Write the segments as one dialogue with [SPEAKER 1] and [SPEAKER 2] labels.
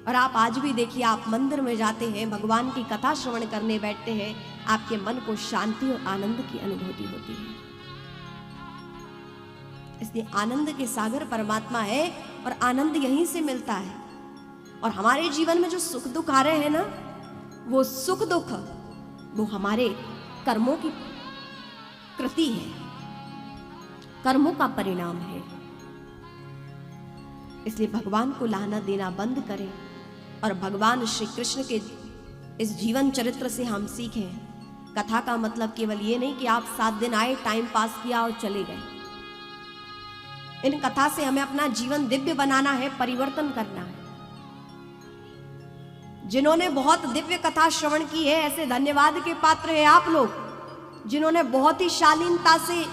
[SPEAKER 1] और आप आज भी देखिए, आप मंदिर में जाते हैं, भगवान की कथा श्रवण करने बैठते हैं, आपके मन को शांति और आनंद की अनुभूति होती है। इसलिए आनंद के सागर परमात्मा है और आनंद यहीं से मिलता है। और हमारे जीवन में जो सुख दुख आ रहे हैं ना, वो सुख दुख वो हमारे कर्मों की कृति है, कर्मों का परिणाम है। इसलिए भगवान को लाना देना बंद करें और भगवान श्री कृष्ण के इस जीवन चरित्र से हम सीखें। कथा का मतलब केवल ये नहीं कि आप 7 दिन आए, टाइम पास किया और चले गए। इन कथा से हमें अपना जीवन दिव्य बनाना है, परिवर्तन करना है। जिन्होंने बहुत दिव्य कथा श्रवण की है, ऐसे धन्यवाद के पात्र है आप लोग, जिन्होंने बहुत ही शालीनता से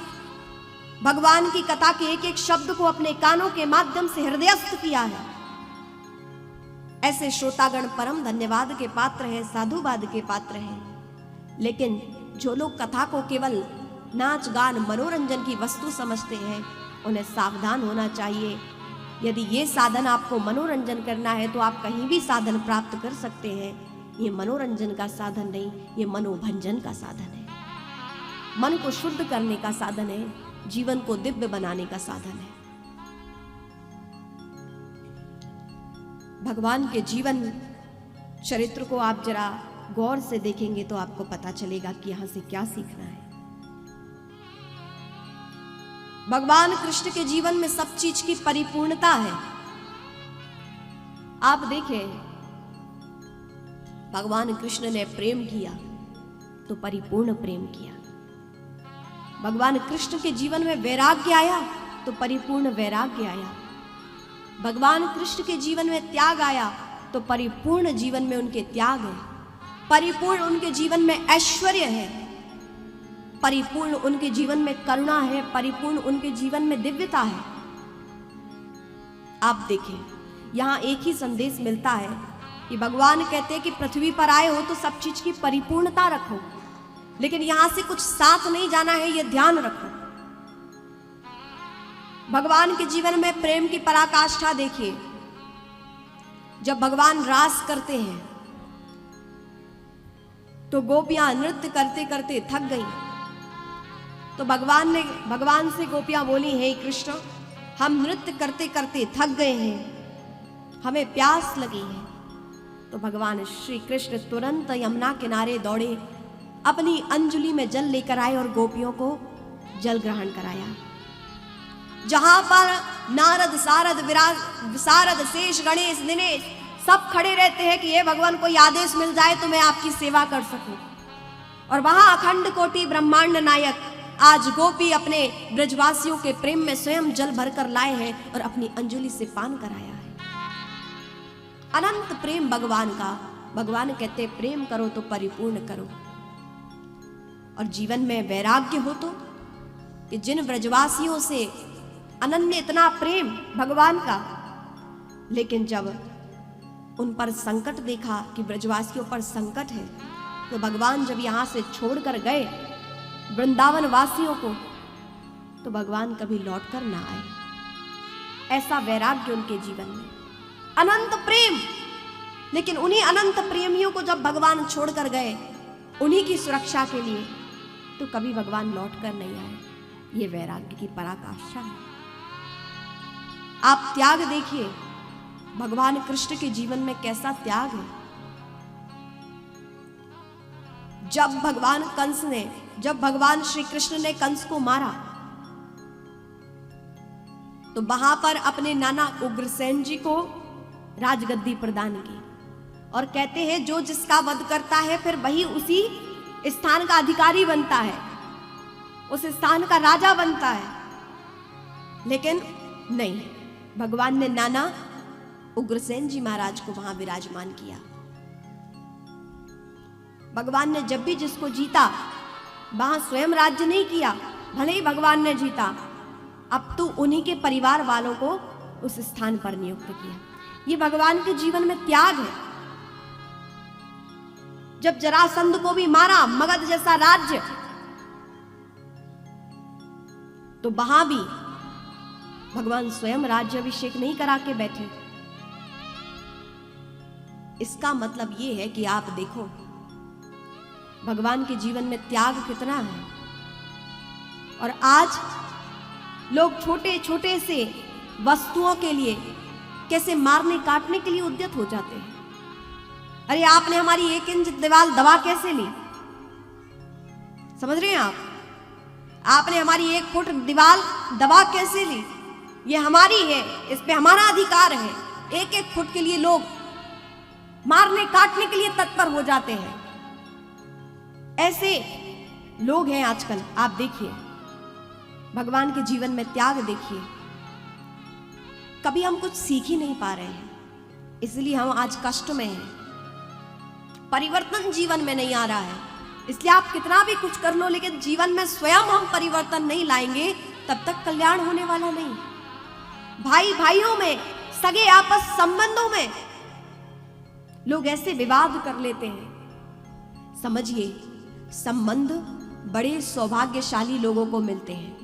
[SPEAKER 1] भगवान की कथा के एक एक शब्द को अपने कानों के माध्यम से हृदयस्थ किया है। ऐसे श्रोतागण परम धन्यवाद के पात्र हैं, साधुवाद के पात्र हैं। लेकिन जो लोग कथा को केवल नाच गान मनोरंजन की वस्तु समझते हैं, उन्हें सावधान होना चाहिए। यदि ये साधन आपको मनोरंजन करना है तो आप कहीं भी साधन प्राप्त कर सकते हैं। ये मनोरंजन का साधन नहीं, ये मनोभंजन का साधन है, मन को शुद्ध करने का साधन है, जीवन को दिव्य बनाने का साधन है। भगवान के जीवन चरित्र को आप जरा गौर से देखेंगे तो आपको पता चलेगा कि यहां से क्या सीखना है। भगवान कृष्ण के जीवन में सब चीज की परिपूर्णता है। आप देखें, भगवान कृष्ण ने प्रेम किया तो परिपूर्ण प्रेम किया। भगवान कृष्ण के जीवन में वैराग्य आया तो परिपूर्ण वैराग्य आया। भगवान कृष्ण के जीवन में त्याग आया तो परिपूर्ण जीवन में उनके त्याग है। परिपूर्ण उनके जीवन में ऐश्वर्य है, परिपूर्ण उनके जीवन में करुणा है, परिपूर्ण उनके जीवन में दिव्यता है। आप देखें, यहां एक ही संदेश मिलता है कि भगवान कहते हैं कि पृथ्वी पर आए हो तो सब चीज की परिपूर्णता रखो, लेकिन यहां से कुछ साथ नहीं जाना है, यह ध्यान रखो। भगवान के जीवन में प्रेम की पराकाष्ठा देखिए। जब भगवान रास करते हैं तो गोपियां नृत्य करते करते थक गई, तो भगवान से गोपियां बोली, हे कृष्ण, हम नृत्य करते करते थक गए हैं, हमें प्यास लगी है। तो भगवान श्री कृष्ण तुरंत यमुना किनारे दौड़े, अपनी अंजलि में जल लेकर आए और गोपियों को जल ग्रहण कराया। जहां पर नारद सारद विशारद शेष गणेश दिनेश सब खड़े रहते हैं कि ये भगवान कोई आदेश मिल जाए तो मैं आपकी सेवा कर सकूं, और वहां अखंड कोटि ब्रह्मांड नायक आज गोपी अपने ब्रजवासियों के प्रेम में स्वयं जल भरकर लाए हैं और अपनी अंजलि से पान कराया है। अनंत प्रेम भगवान का। भगवान कहते प्रेम करो तो परिपूर्ण करो, और जीवन में वैराग्य हो तो कि जिन ब्रजवासियों से अनन्य इतना प्रेम भगवान का, लेकिन जब उन पर संकट देखा कि ब्रजवासियों पर संकट है, तो भगवान जब यहां से छोड़कर गए वृंदावन वासियों को, तो भगवान कभी लौटकर ना आए। ऐसा वैराग्य उनके जीवन में, अनंत प्रेम। लेकिन उन्हीं अनंत प्रेमियों को जब भगवान छोड़कर गए उन्हीं की सुरक्षा के लिए, तो कभी भगवान लौटकर नहीं आए। ये वैराग्य की पराकाष्ठा है। आप त्याग देखिए, भगवान कृष्ण के जीवन में कैसा त्याग है। जब भगवान श्री कृष्ण ने कंस को मारा, तो वहां पर अपने नाना उग्रसेन जी को राजगद्दी प्रदान की, और कहते हैं जो जिसका वध करता है फिर वही उसी स्थान का अधिकारी बनता है, उस स्थान का राजा बनता है। लेकिन नहीं, भगवान ने नाना उग्रसेन जी महाराज को वहां विराजमान किया। भगवान ने जब भी जिसको जीता वहां स्वयं राज्य नहीं किया, भले ही भगवान ने जीता, अब तो उन्हीं के परिवार वालों को उस स्थान पर नियुक्त किया। ये भगवान के जीवन में त्याग है। जब जरासंध को भी मारा, मगध जैसा राज्य, तो वहां भी भगवान स्वयं राज्याभिषेक नहीं करा के बैठे, इसका मतलब ये है कि आप देखो भगवान के जीवन में त्याग कितना है। और आज लोग छोटे छोटे से वस्तुओं के लिए कैसे मारने काटने के लिए उद्यत हो जाते हैं। अरे आपने हमारी 1 इंच दीवार दबा कैसे ली? समझ रहे हैं आप? आपने हमारी 1 फुट दीवार दबा कैसे ली? ये हमारी है, इस पे हमारा अधिकार है। 1-1 फुट के लिए लोग मारने काटने के लिए तत्पर हो जाते हैं। ऐसे लोग हैं आजकल। आप देखिए भगवान के जीवन में त्याग देखिए। कभी हम कुछ सीख ही नहीं पा रहे हैं, इसलिए हम आज कष्ट में हैं। परिवर्तन जीवन में नहीं आ रहा है, इसलिए आप कितना भी कुछ कर लो, लेकिन जीवन में स्वयं हम परिवर्तन नहीं लाएंगे तब तक कल्याण होने वाला नहीं। भाई भाइयों में, सगे आपस संबंधों में लोग ऐसे विवाद कर लेते हैं। समझिए, संबंध बड़े सौभाग्यशाली लोगों को मिलते हैं।